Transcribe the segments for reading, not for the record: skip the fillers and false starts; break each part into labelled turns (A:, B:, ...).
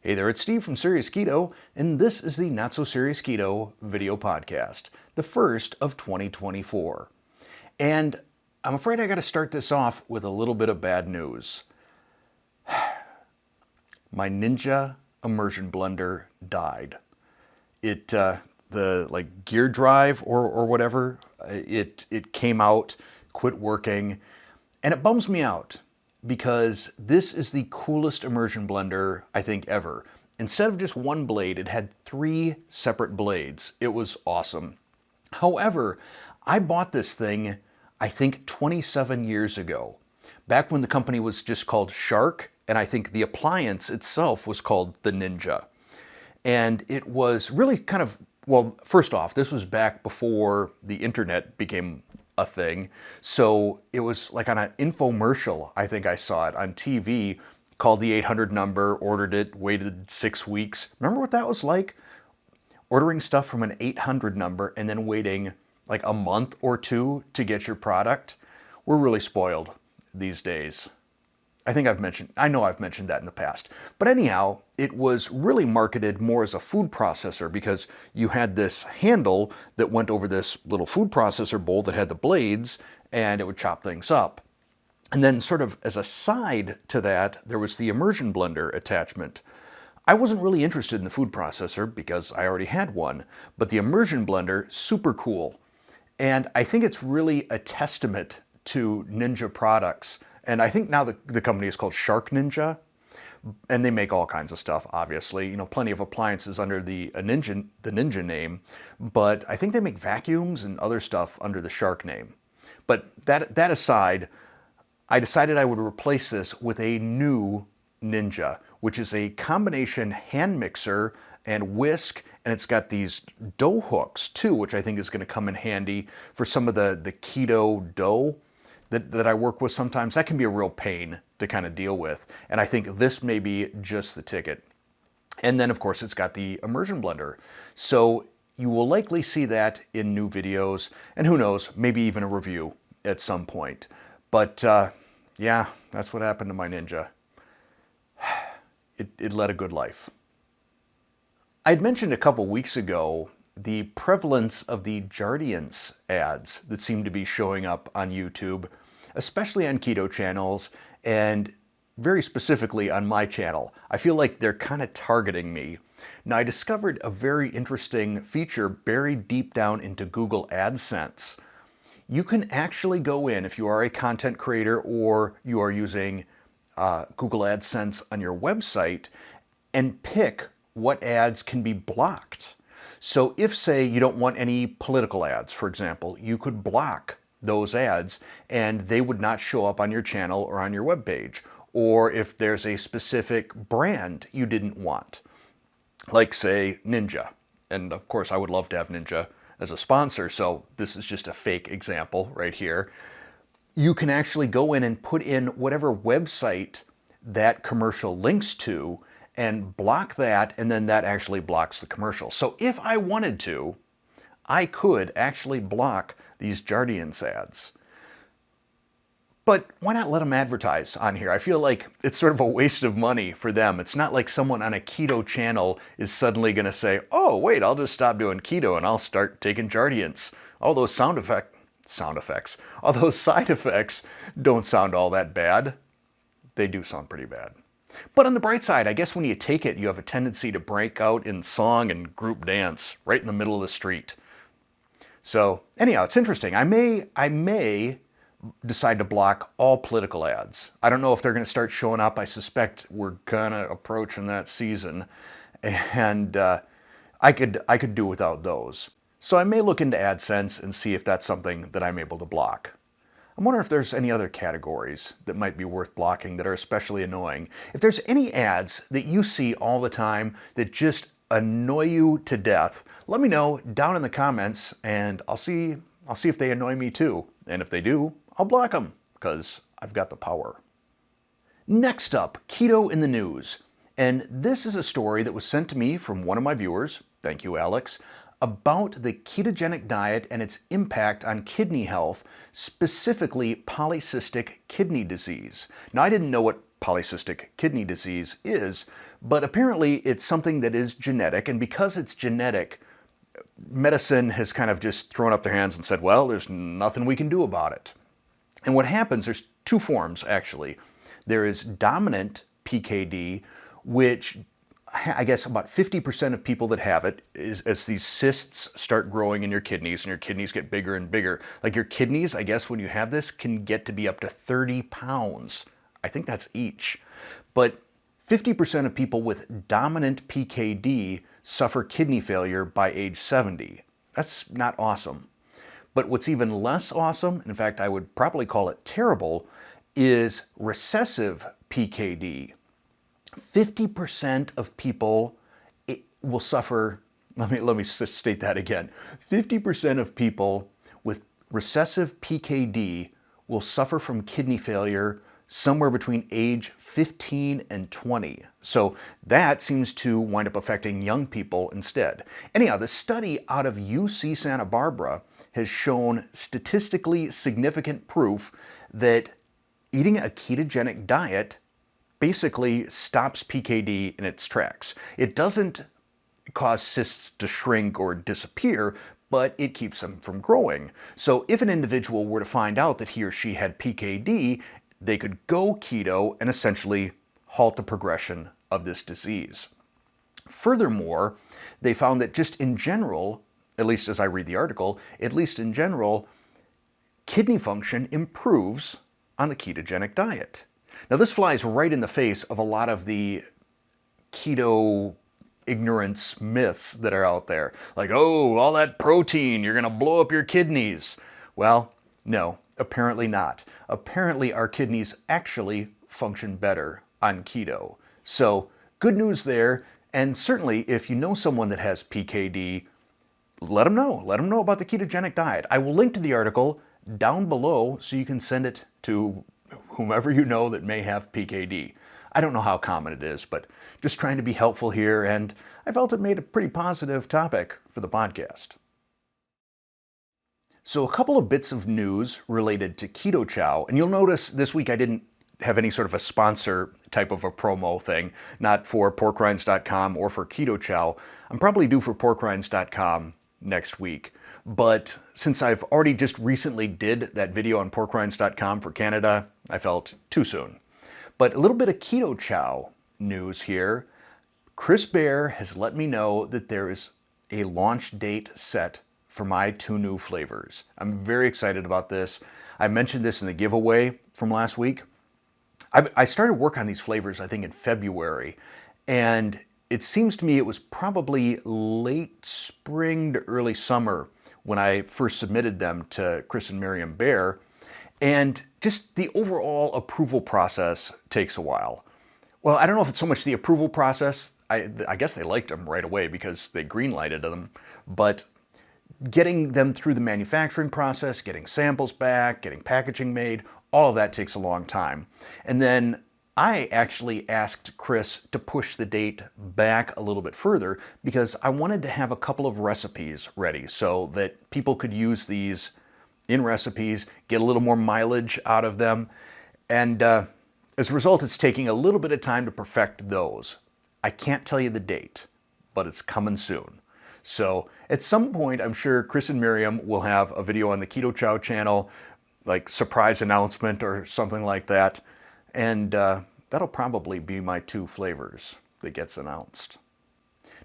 A: Hey there, it's Steve from Serious Keto, and this is the Not So Serious Keto video podcast, the first of 2024. And I'm afraid I got to start this off with a little bit of bad news. My Ninja immersion blender died. The gear drive or whatever, it came out, quit working, and it bums me out because this is the coolest immersion blender I think ever. Instead of just one blade, it had 3 separate blades. It was awesome. However, I bought this thing, I think 27 years ago, back when the company was just called Shark, and I think the appliance itself was called the Ninja. And it was really kind of, well, first off, this was back before the internet became a thing. So it was like on an infomercial, I think I saw it on TV, called the 800 number, ordered it, waited 6 weeks. Remember what that was like? Ordering stuff from an 800 number and then waiting like a month or 2 to get your product. We're really spoiled these days. I know I've mentioned that in the past. But anyhow, it was really marketed more as a food processor because you had this handle that went over this little food processor bowl that had the blades and it would chop things up. And then sort of as a side to that, there was the immersion blender attachment. I wasn't really interested in the food processor because I already had one, but the immersion blender, super cool. And I think it's really a testament to Ninja products. And I think now the company is called Shark Ninja, and they make all kinds of stuff, obviously. You know, plenty of appliances under the Ninja name, but I think they make vacuums and other stuff under the Shark name. But that aside, I decided I would replace this with a new Ninja, which is a combination hand mixer and whisk, and it's got these dough hooks too, which I think is going to come in handy for some of the keto dough that I work with sometimes. That can be a real pain to kind of deal with. And I think this may be just the ticket. And then of course it's got the immersion blender. So you will likely see that in new videos, and who knows, maybe even a review at some point. But yeah, that's what happened to my Ninja. It led a good life. I'd mentioned a couple weeks ago the prevalence of the Jardiance ads that seem to be showing up on YouTube, especially on keto channels, and very specifically on my channel. I feel like they're kind of targeting me. Now, I discovered a very interesting feature buried deep down into Google AdSense. You can actually go in, if you are a content creator or you are using Google AdSense on your website, and pick what ads can be blocked. So if, say, you don't want any political ads, for example, you could block those ads and they would not show up on your channel or on your webpage. Or if there's a specific brand you didn't want, like, say, Ninja. And of course, I would love to have Ninja as a sponsor, so this is just a fake example right here. You can actually go in and put in whatever website that commercial links to and block that, and then that actually blocks the commercial. So if I wanted to, I could actually block these Jardiance ads. But why not let them advertise on here? I feel like it's sort of a waste of money for them. It's not like someone on a keto channel is suddenly going to say, oh, wait, I'll just stop doing keto and I'll start taking Jardiance. All those side effects don't sound all that bad. They do sound pretty bad. But on the bright side, I guess when you take it, you have a tendency to break out in song and group dance right in the middle of the street. So anyhow, it's interesting. I may decide to block all political ads. I don't know if they're going to start showing up. I suspect we're kind of approaching that season, and I could do without those. So I may look into AdSense and see if that's something that I'm able to block. I'm wondering if there's any other categories that might be worth blocking that are especially annoying. If there's any ads that you see all the time that just annoy you to death, let me know down in the comments, and I'll see if they annoy me too. And if they do, I'll block them because I've got the power. Next up, keto in the news. And this is a story that was sent to me from one of my viewers, thank you, Alex, about the ketogenic diet and its impact on kidney health, specifically polycystic kidney disease. Now, I didn't know what polycystic kidney disease is, but apparently it's something that is genetic, and because it's genetic, medicine has kind of just thrown up their hands and said, well, there's nothing we can do about it. And what happens, there's two forms actually. There is dominant PKD, which I guess about 50% of people that have it is as these cysts start growing in your kidneys and your kidneys get bigger and bigger. Like your kidneys, I guess when you have this, can get to be up to 30 pounds. I think that's each. But 50% of people with dominant PKD suffer kidney failure by age 70. That's not awesome. But what's even less awesome, in fact, I would probably call it terrible, is recessive PKD. 50% of people will suffer, let me state that again. 50% of people with recessive PKD will suffer from kidney failure somewhere between age 15 and 20. So that seems to wind up affecting young people instead. Anyhow, the study out of UC Santa Barbara has shown statistically significant proof that eating a ketogenic diet basically stops PKD in its tracks. It doesn't cause cysts to shrink or disappear, but it keeps them from growing. So if an individual were to find out that he or she had PKD, they could go keto and essentially halt the progression of this disease. Furthermore, they found that just in general, at least as I read the article, at least in general, kidney function improves on the ketogenic diet. Now this flies right in the face of a lot of the keto ignorance myths that are out there. Like, oh, all that protein, you're gonna blow up your kidneys. Well, no, apparently not. Apparently our kidneys actually function better on keto. So good news there, and certainly if you know someone that has PKD, let them know. Let them know about the ketogenic diet. I will link to the article down below so you can send it to whomever you know that may have PKD. I don't know how common it is, but just trying to be helpful here, and I felt it made a pretty positive topic for the podcast. So a couple of bits of news related to Keto Chow, and you'll notice this week I didn't have any sort of a sponsor type of a promo thing, not for porkrinds.com or for Keto Chow. I'm probably due for porkrinds.com next week. But since I've already just recently did that video on porkrinds.com for Canada, I felt too soon. But a little bit of Keto Chow news here. Chris Bear has let me know that there is a launch date set for my 2 new flavors. I'm very excited about this. I mentioned this in the giveaway from last week. I started work on these flavors, I think, in February, and it seems to me it was probably late spring to early summer when I first submitted them to Chris and Miriam Bear, and just the overall approval process takes a while. Well, I don't know if it's so much the approval process. I guess they liked them right away because they green-lighted them, but getting them through the manufacturing process, getting samples back, getting packaging made, all of that takes a long time. And then I actually asked Chris to push the date back a little bit further because I wanted to have a couple of recipes ready so that people could use these in recipes, get a little more mileage out of them. And as a result, it's taking a little bit of time to perfect those. I can't tell you the date, but it's coming soon. So at some point, I'm sure Chris and Miriam will have a video on the Keto Chow channel, like surprise announcement or something like that. And that'll probably be my 2 flavors that gets announced.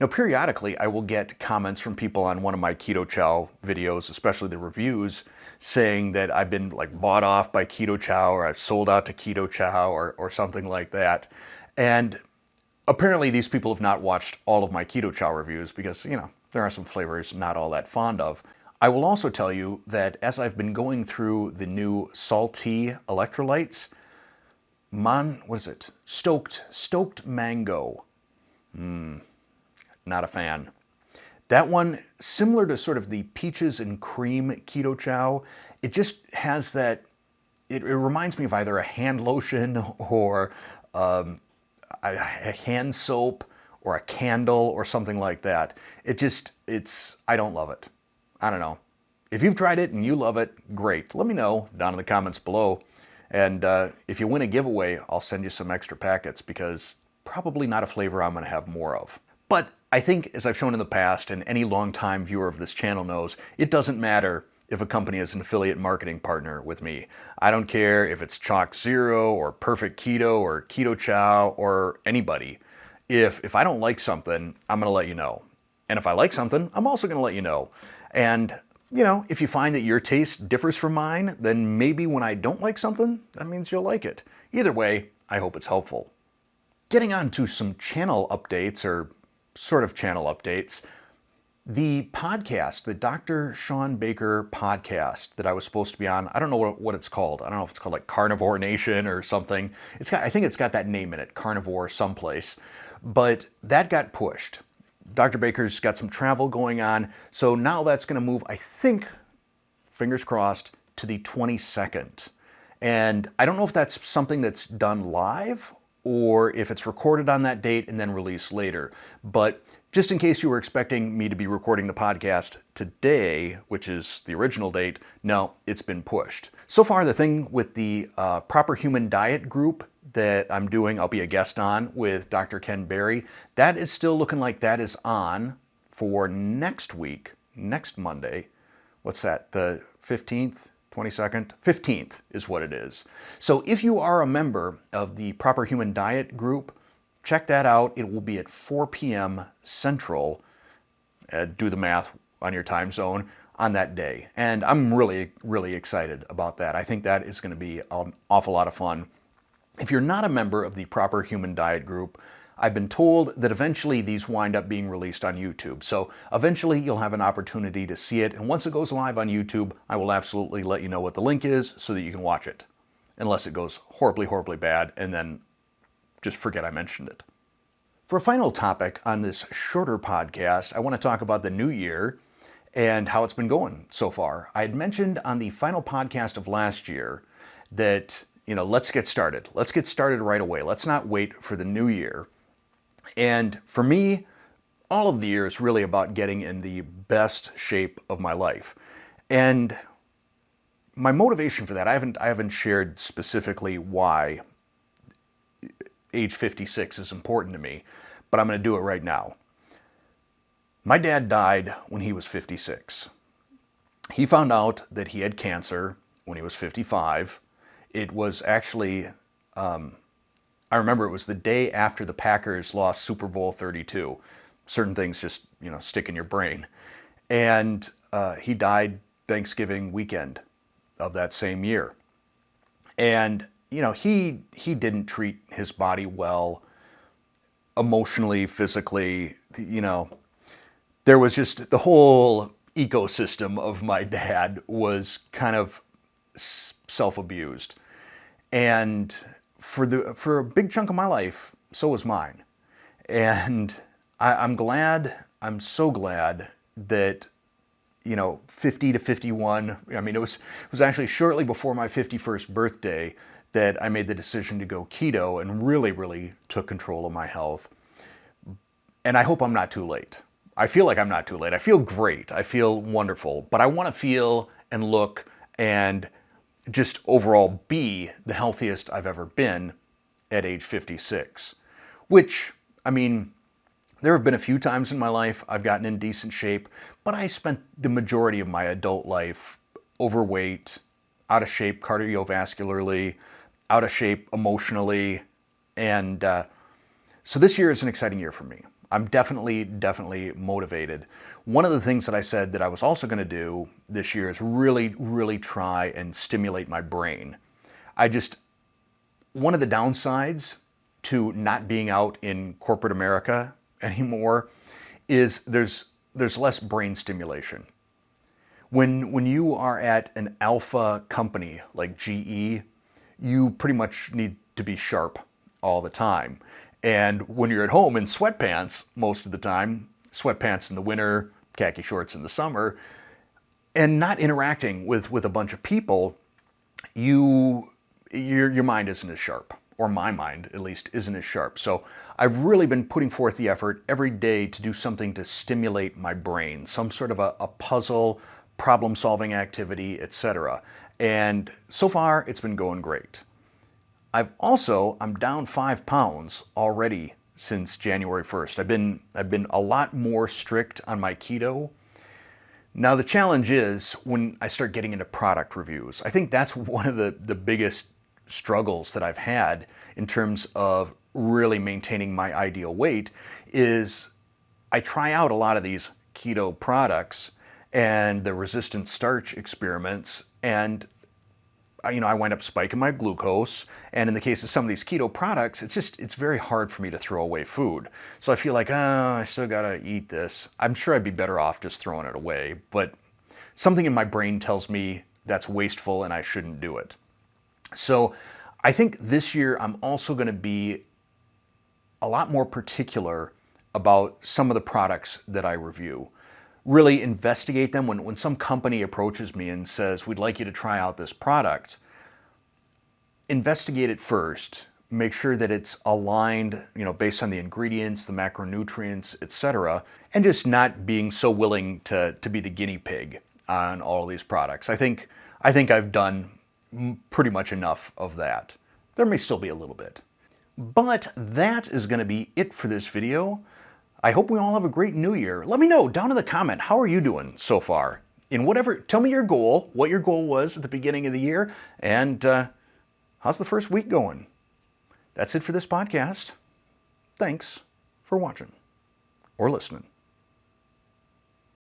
A: Now, periodically, I will get comments from people on one of my Keto Chow videos, especially the reviews, saying that I've been like bought off by Keto Chow, or I've sold out to Keto Chow, or something like that. And apparently these people have not watched all of my Keto Chow reviews because, you know, there are some flavors not all that fond of. I will also tell you that as I've been going through the new salty electrolytes, Stoked mango. Not a fan. That one, similar to sort of the peaches and cream Keto Chow, it just has that, it reminds me of either a hand lotion or a hand soap or a candle or something like that. I don't love it. I don't know. If you've tried it and you love it, great. Let me know down in the comments below. And if you win a giveaway, I'll send you some extra packets because probably not a flavor I'm going to have more of. But I think, as I've shown in the past, and any longtime viewer of this channel knows, it doesn't matter if a company is an affiliate marketing partner with me. I don't care if it's Chalk Zero or Perfect Keto or Keto Chow or anybody. If I don't like something, I'm going to let you know. And if I like something, I'm also going to let you know. And, you know, if you find that your taste differs from mine, then maybe when I don't like something, that means you'll like it. Either way, I hope it's helpful. Getting on to some channel updates, or sort of channel updates. The podcast, the Dr. Shawn Baker podcast that I was supposed to be on, I don't know what it's called. I don't know if it's called like Carnivore Nation or something. I think it's got that name in it, Carnivore someplace. But that got pushed. Dr. Baker's got some travel going on. So now that's going to move, I think, fingers crossed, to the 22nd. And I don't know if that's something that's done live or if it's recorded on that date and then released later. But just in case you were expecting me to be recording the podcast today, which is the original date, no, it's been pushed. So far, the thing with the Proper Human Diet group that I'm doing, I'll be a guest on with Dr. Ken Berry, that is still looking like that is on for next week, next Monday. What's that, the 15th? 22nd? 15th is what it is. So if you are a member of the Proper Human Diet group, check that out. It will be at 4 p.m. Central. Do the math on your time zone on that day. And I'm really, really excited about that. I think that is going to be an awful lot of fun. If you're not a member of the Proper Human Diet group, I've been told that eventually these wind up being released on YouTube. So eventually you'll have an opportunity to see it. And once it goes live on YouTube, I will absolutely let you know what the link is so that you can watch it. Unless it goes horribly, horribly bad, and then just forget I mentioned it. For a final topic on this shorter podcast, I want to talk about the new year and how it's been going so far. I had mentioned on the final podcast of last year that, let's get started. Let's get started right away. Let's not wait for the new year. And for me, all of the year is really about getting in the best shape of my life. And my motivation for that, I haven't shared specifically why age 56 is important to me, but I'm going to do it right now. My dad died when he was 56. He found out that he had cancer when he was 55. It was actually, I remember it was the day after the Packers lost Super Bowl 32. Certain things just, stick in your brain. And he died Thanksgiving weekend of that same year. And, he didn't treat his body well emotionally, physically, there was just the whole ecosystem of my dad was kind of self-abused. And for a big chunk of my life, so was mine. And I'm so glad that, 50 to 51, it was actually shortly before my 51st birthday that I made the decision to go keto and really, really took control of my health. And I hope I'm not too late. I feel like I'm not too late. I feel great. I feel wonderful. But I want to feel and look and just overall be the healthiest I've ever been at age 56. Which, there have been a few times in my life I've gotten in decent shape, but I spent the majority of my adult life overweight, out of shape cardiovascularly, out of shape emotionally, and so this year is an exciting year for me. I'm definitely motivated. One of the things that I said that I was also going to do this year is really, really try and stimulate my brain. One of the downsides to not being out in corporate America anymore is there's less brain stimulation. When you are at an alpha company like GE, you pretty much need to be sharp all the time. And when you're at home in sweatpants most of the time, sweatpants in the winter, khaki shorts in the summer, and not interacting with a bunch of people, your mind isn't as sharp, or my mind at least isn't as sharp. So I've really been putting forth the effort every day to do something to stimulate my brain, some sort of a puzzle, problem-solving activity, etc. And so far, it's been going great. I'm down 5 pounds already since January 1st. I've been a lot more strict on my keto. Now the challenge is when I start getting into product reviews. I think that's one of the biggest struggles that I've had in terms of really maintaining my ideal weight is I try out a lot of these keto products and the resistant starch experiments, and I wind up spiking my glucose, and in the case of some of these keto products, it's very hard for me to throw away food. So I feel like, I still gotta eat this. I'm sure I'd be better off just throwing it away, but something in my brain tells me that's wasteful and I shouldn't do it. So I think this year I'm also gonna be a lot more particular about some of the products that I review. Really investigate them. When some company approaches me and says, we'd like you to try out this product, investigate it first, make sure that it's aligned, based on the ingredients, the macronutrients, etc., and just not being so willing to be the guinea pig on all of these products. I think I've done pretty much enough of that. There may still be a little bit. But that is going to be it for this video. I hope we all have a great new year. Let me know down in the comment, how are you doing so far? Tell me your goal, what your goal was at the beginning of the year, and how's the first week going? That's it for this podcast. Thanks for watching or listening.